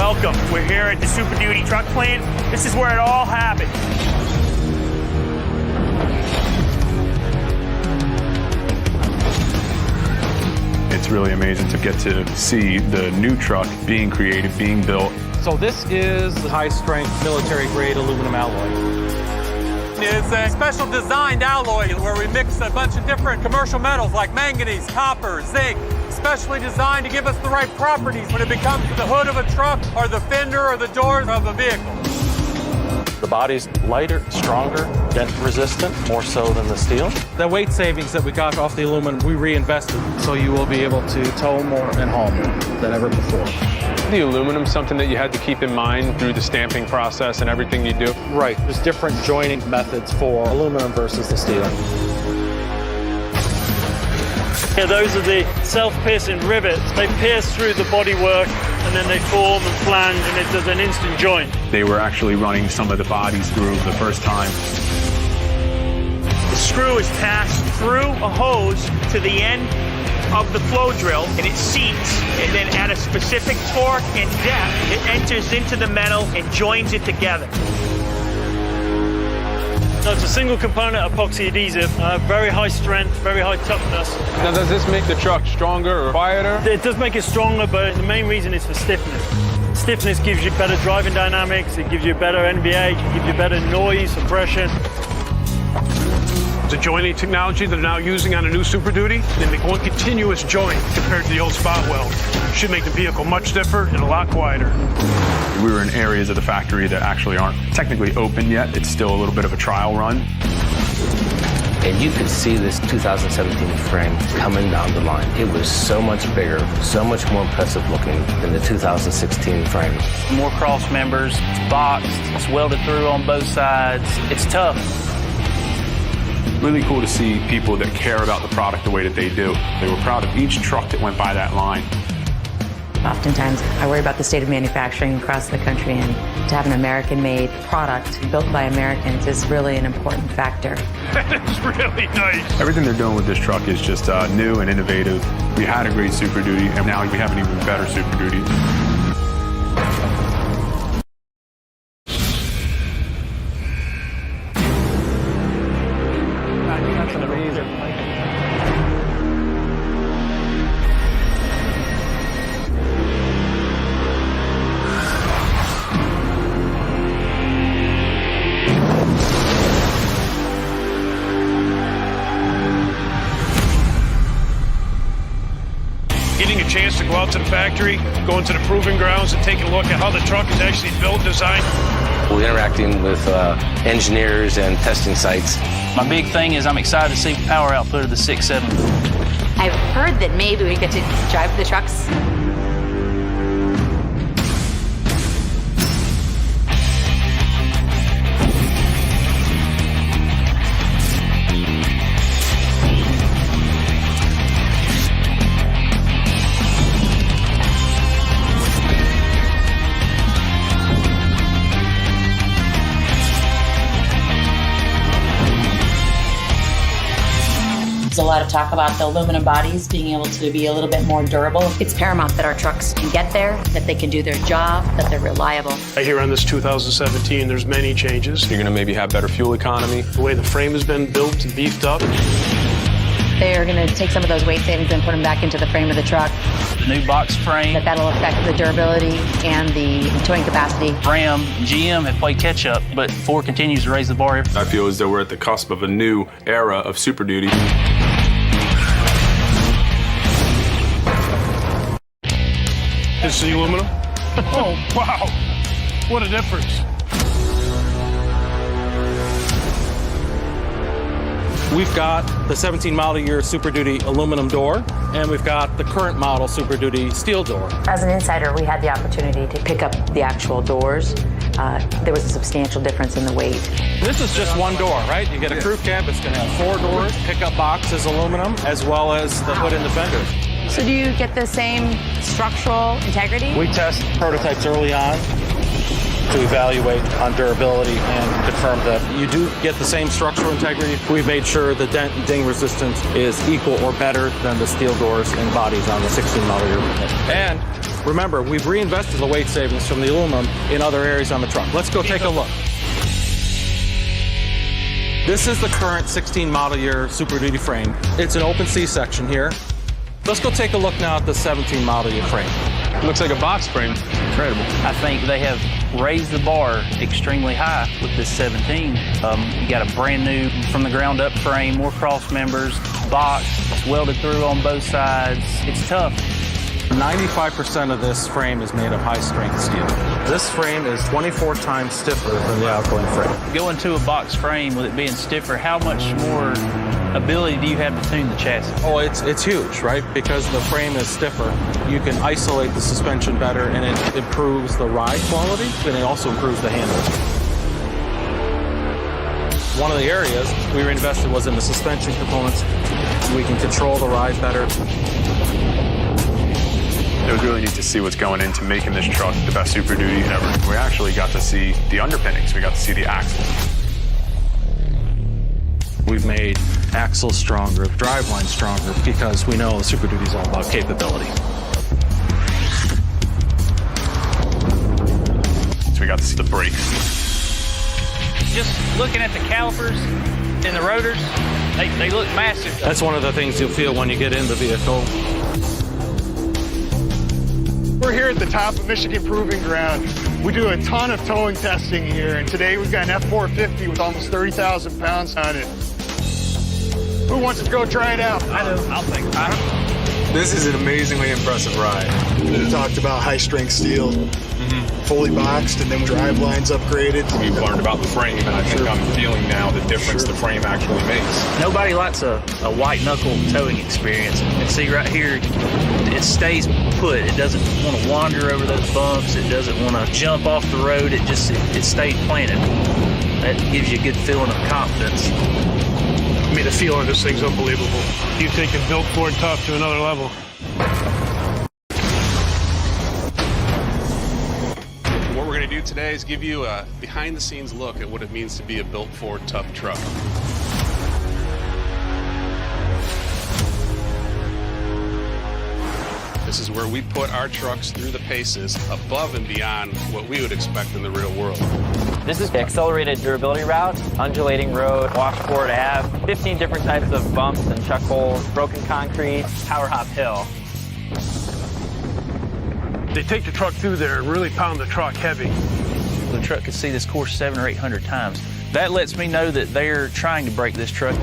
Welcome. We're here at the Super Duty truck plant. This is where it all happened. It's really amazing to get to see the new truck being created, being built. So this is the high-strength military-grade aluminum alloy. It's a special designed alloy where we mix a bunch of different commercial metals like manganese, copper, zinc, specially designed to give us the right properties when it becomes the hood of a truck or the fender or the doors of a vehicle. The body's lighter, stronger, dent resistant, more so than the steel. The weight savings that we got off the aluminum, we reinvested, so you will be able to tow more and haul more than ever before. The aluminum's something that you had to keep in mind through the stamping process and everything you do. Right, there's different joining methods for aluminum versus the steel. Yeah, those are the self-piercing rivets. They pierce through the bodywork and then they form and flange and it does an instant joint. They were actually running some of the bodies through the first time. The screw is passed through a hose to the end of the flow drill and it seats, and then at a specific torque and depth, it enters into the metal and joins it together. So it's a single component epoxy adhesive, very high strength, very high toughness. Now, does this make the truck stronger or quieter? It does make it stronger, but the main reason is for stiffness. Stiffness gives you better driving dynamics, it gives you better NVH, it gives you better noise suppression. The joining technology they're now using on a new Super Duty, they make one continuous joint compared to the old spot weld. Should make the vehicle much stiffer and a lot quieter. We were in areas of the factory that actually aren't technically open yet. It's still a little bit of a trial run. And you could see this 2017 frame coming down the line. It was so much bigger, so much more impressive looking than the 2016 frame. More cross members, it's boxed, it's welded through on both sides. It's tough. Really cool to see people that care about the product the way that they do. They were proud of each truck that went by that line. Oftentimes, I worry about the state of manufacturing across the country, and to have an American-made product built by Americans is really an important factor. It's really nice. Everything they're doing with this truck is just new and innovative. We had a great Super Duty, and now we have an even better Super Duty. That's an amazing. Getting a chance to go out to the factory, go into the proving grounds and take a look at how the truck is actually built and designed. We're interacting with engineers and testing sites. My big thing is I'm excited to see the power output of the 670. I've heard that maybe we get to drive the trucks. There's a lot of talk about the aluminum bodies being able to be a little bit more durable. It's paramount that our trucks can get there, that they can do their job, that they're reliable. I hear on this 2017, there's many changes. You're gonna maybe have better fuel economy. The way the frame has been built and beefed up. They're going to take some of those weight savings and put them back into the frame of the truck. The new box frame, That'll affect the durability and the towing capacity. Ram, GM have played catch up, but Ford continues to raise the bar. I feel as though we're at the cusp of a new era of Super Duty. This is the aluminum. Oh, wow. What a difference. We've got the 17 model year Super Duty aluminum door, and we've got the current model Super Duty steel door. As an insider, we had the opportunity to pick up the actual doors. There was a substantial difference in the weight. This is just one door, right? You get a crew cab, it's gonna have 4 doors, pickup box is aluminum, as well as the hood and the fenders. So do you get the same structural integrity? We test prototypes early on. to evaluate on durability and confirm that you do get the same structural integrity. We've made sure the dent and ding resistance is equal or better than the steel doors and bodies on the 16 model year. And remember, we've reinvested the weight savings from the aluminum in other areas on the truck. Let's go take a look. This is the current 16 model year Super Duty frame. It's an open C-section here. Let's go take a look now at the 17 model year frame. Looks like a box frame. Incredible. I think they have raised the bar extremely high with this 17. You got a brand new from the ground up frame, more cross members, box, it's welded through on both sides. It's tough. 95% of this frame is made of high-strength steel. This frame is 24 times stiffer than the outgoing frame. Going to a box frame with it being stiffer, how much more ability do you have to tune the chassis? Oh, it's huge, right? Because the frame is stiffer, you can isolate the suspension better, and it improves the ride quality, and it also improves the handling. One of the areas we reinvested was in the suspension components. We can control the ride better. It was really neat to see what's going into making this truck the best Super Duty ever. We actually got to see the underpinnings. We got to see the axle. We've made axles stronger, driveline stronger, because we know the Super Duty is all about capability. So we got to see the brakes. Just looking at the calipers and the rotors, they look massive. That's one of the things you'll feel when you get in the vehicle. We're here at the top of Michigan Proving Ground. We do a ton of towing testing here, and today we've got an F450 with almost 30,000 pounds on it. Who wants to go try it out? I know. I'll take it. This is an amazingly impressive ride. We talked about high-strength steel, fully boxed, and then drive lines upgraded. We've learned about the frame, and I think I'm feeling now the difference the frame actually makes. Nobody likes a white-knuckle towing experience. And see right here, it stays put. It doesn't want to wander over those bumps. It doesn't want to jump off the road. It stays planted. That gives you a good feeling of confidence. I mean, the feel on this thing's unbelievable. You've taken Built Ford Tough to another level. What we're going to do today is give you a behind-the-scenes look at what it means to be a Built Ford Tough truck. This is where we put our trucks through the paces above and beyond what we would expect in the real world. This is the accelerated durability route, undulating road, washboard ave, 15 different types of bumps and chuck holes, broken concrete, power hop hill. They take the truck through there and really pound the truck heavy. The truck could see this course 700 or 800 times. That lets me know that they're trying to break this truck.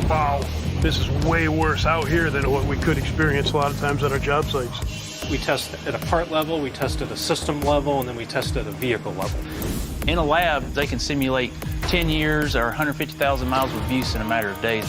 Wow, this is way worse out here than what we could experience a lot of times at our job sites. We test at a part level, we test at a system level, and then we test at a vehicle level. In a lab, they can simulate 10 years or 150,000 miles of use in a matter of days.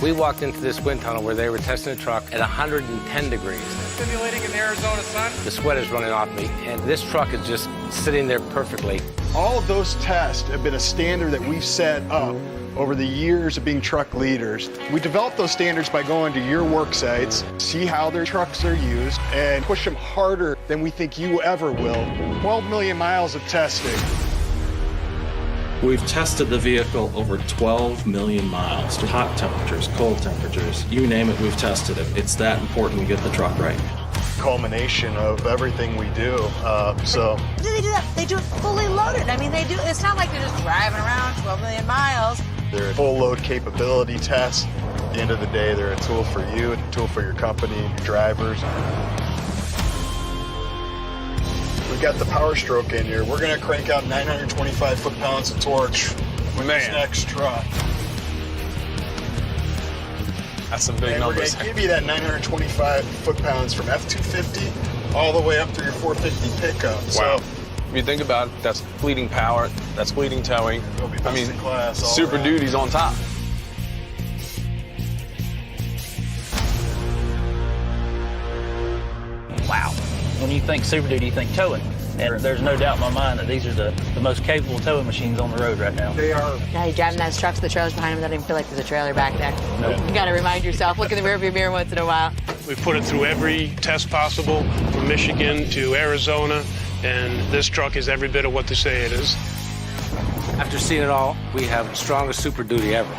We walked into this wind tunnel where they were testing the truck at 110 degrees. Simulating in the Arizona sun. The sweat is running off me, and this truck is just sitting there perfectly. All of those tests have been a standard that we've set up over the years of being truck leaders. We develop those standards by going to your work sites, see how their trucks are used, and push them harder than we think you ever will. 12 million miles of testing. We've tested the vehicle over 12 million miles. Hot temperatures, cold temperatures, you name it, we've tested it. It's that important we get the truck right. Culmination of everything we do, so. Do they do that? They do it fully loaded. I mean, they do. It's not like they're just driving around 12 million miles. They're a full load capability test. At the end of the day, they're a tool for you, a tool for your company, your drivers. We've got the Power Stroke in here. We're gonna crank out 925 foot-pounds of torque with this next truck. That's some big numbers. We're gonna give you that 925 foot-pounds from F250 all the way up through your 450 pickup. Wow. So, if you think about it, that's fleeting power, that's fleeting towing. I mean, Super Duty's on top. Wow. When you think Super Duty, you think towing. And there's no doubt in my mind that these are the most capable towing machines on the road right now. They are. Now you're driving those trucks, the trailers behind them, don't even feel like there's a trailer back there. Nope. You gotta remind yourself, look in the rearview mirror once in a while. We've put it through every test possible, from Michigan to Arizona and this truck is every bit of what they say it is. After seeing it all, we have the strongest Super Duty ever.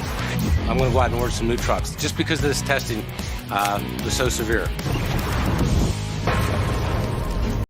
I'm going to go out and order some new trucks just because this testing was so severe.